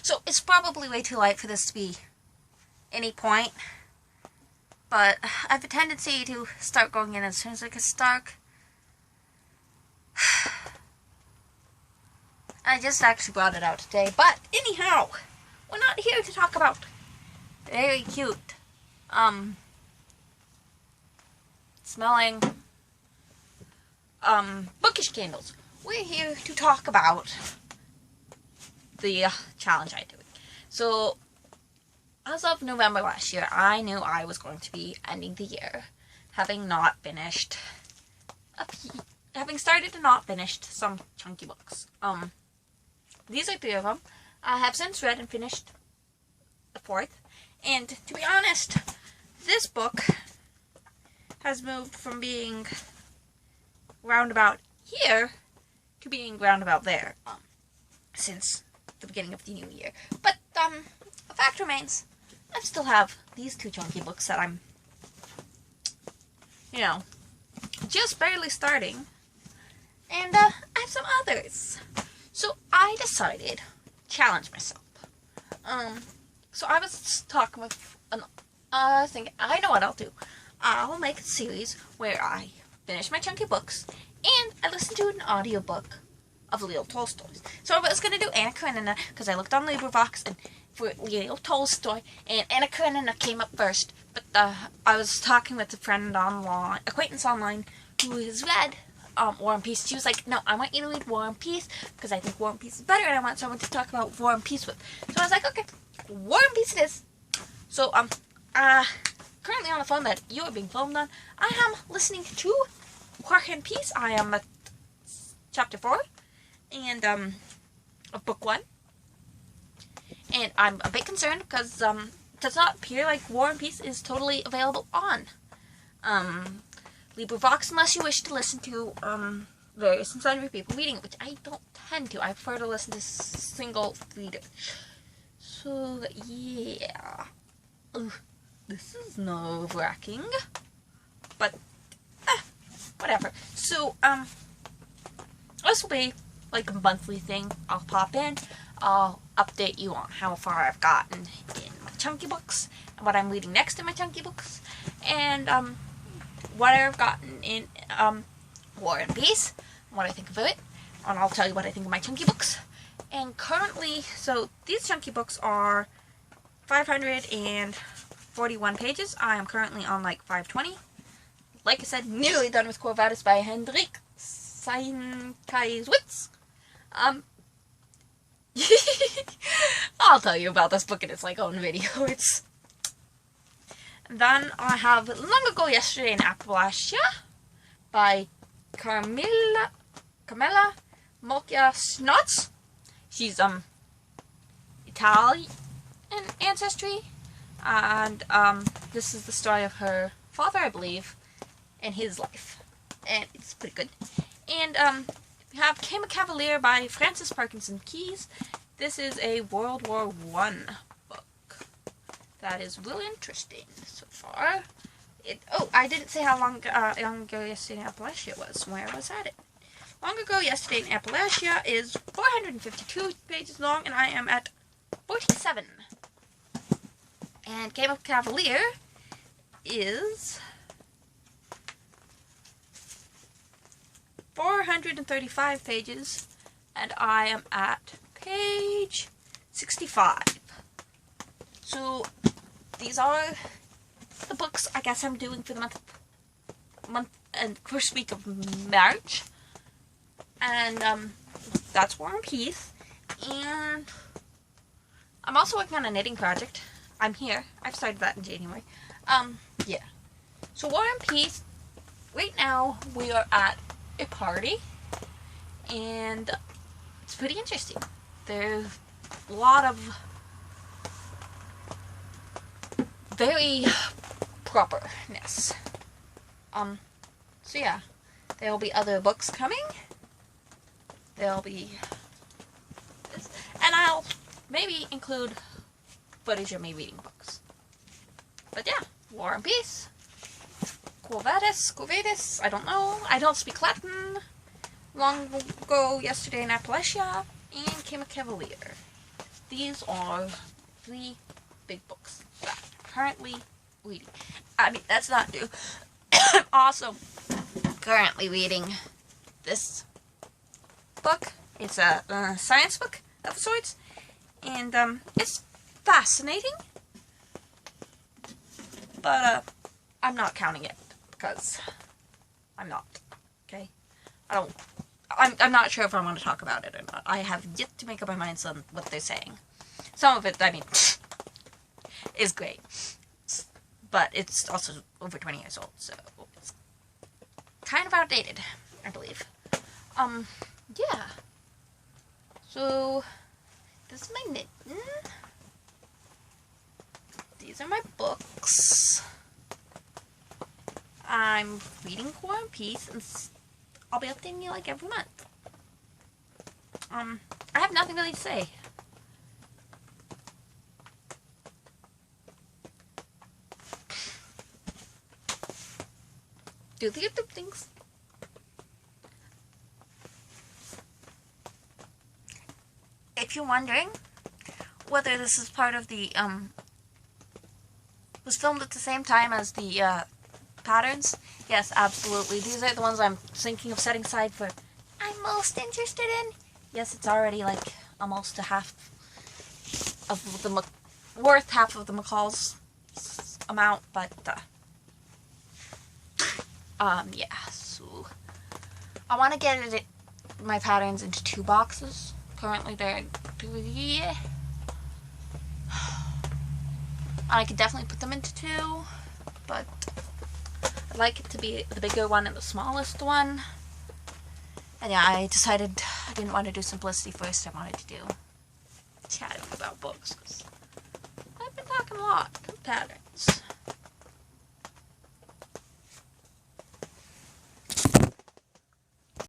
So it's probably way too light for this to be any point. But I have a tendency to start going in as soon as it gets dark. I just actually brought it out today. But anyhow, we're not here to talk about very cute, smelling, bookish candles. We're here to talk about the challenge I'm doing. So, as of November last year, I knew I was going to be ending the year having started and not finished some chunky books. These are 3 of them. I have since read and finished the 4th. And to be honest, this book has moved from being roundabout here to being roundabout there since the beginning of the new year. But the fact remains, I still have these 2 chunky books that I'm, just barely starting. And I have some others. So I decided to challenge myself. So I was talking with thinking, I know what I'll do. I'll make a series where I finish my chunky books and I listen to an audiobook of Leo Tolstoy's. So I was going to do Anna Karenina because I looked on LibriVox and for Leo Tolstoy, and Anna Karenina came up first. But I was talking with a acquaintance online who has read War and Peace. She was like, no, I want you to read War and Peace because I think War and Peace is better and I want someone to talk about War and Peace with. So I was like, okay, War and Peace it is. So, currently on the phone that you are being filmed on, I am listening to War and Peace. I am at chapter 4 and of book 1. And I'm a bit concerned because it does not appear like War and Peace is totally available on LibriVox unless you wish to listen to various and sundry people reading it, which I don't tend to. I prefer to listen to single reader. So, yeah. This is nerve-wracking. But, whatever. So, this will be like a monthly thing. I'll pop in. I'll update you on how far I've gotten in my chunky books, and what I'm reading next in my chunky books, and, what I've gotten in, War and Peace, what I think of it, and I'll tell you what I think of my chunky books. And currently, so these chunky books are 541 pages. I am currently on like 520. Like I said, nearly done with Quo Vadis by Hendrik Sienkiewicz. I'll tell you about this book in its own video. Then I have Long Ago Yesterday in Appalachia by Carmela Molcia-Snots. She's Italian ancestry, and this is the story of her father, I believe, and his life, and it's pretty good. And we have Came a Cavalier by Francis Parkinson Keys. This is a World War I book that is really interesting so far. I didn't say how long ago Yesterday in Appalachia was. Where was at it? Long Ago Yesterday in Appalachia is 452 pages long, and I am at 47. And Came a Cavalier is 435 pages, and I am at page 65. So these are the books I guess I'm doing for the month and first week of March. And that's War and Peace. And I'm also working on a knitting project. I've started that in January. Yeah. So War and Peace, right now we are at a party, and it's pretty interesting. There's a lot of very properness. So yeah, there will be other books coming. There'll be this, and I'll maybe include footage of me reading books. But yeah, War and Peace, Quo Vadis, I don't know. I don't speak Latin. Long Ago Yesterday in Appalachia, and Came a Cavalier. these are 3 big books that I'm currently reading. I mean, that's not new. I'm also currently reading this book. It's a science book of sorts, and it's fascinating, but I'm not counting it because I'm not. Okay, I'm not sure if I want to talk about it or not. I have yet to make up my mind on what they're saying. Some of it, I mean, is great, but it's also over 20 years old, so it's kind of outdated, I believe. Yeah. So, this is my mitten. These are my books. I'm reading War and Peace, and I'll be updating you like every month. I have nothing really to say. Do the YouTube things. If you're wondering whether this is part of the, was filmed at the same time as the, patterns, yes, absolutely. These are the ones I'm thinking of setting aside for I'm most interested in. Yes, it's already, like, almost a half of the, worth half of the McCall's amount, but, yeah, so, I want to get it, my patterns into 2 boxes. Currently they're 3. I could definitely put them into 2, but I'd like it to be the bigger one and the smallest one. And yeah, I decided I didn't want to do simplicity first. I wanted to do chatting about books, because I've been talking a lot about patterns.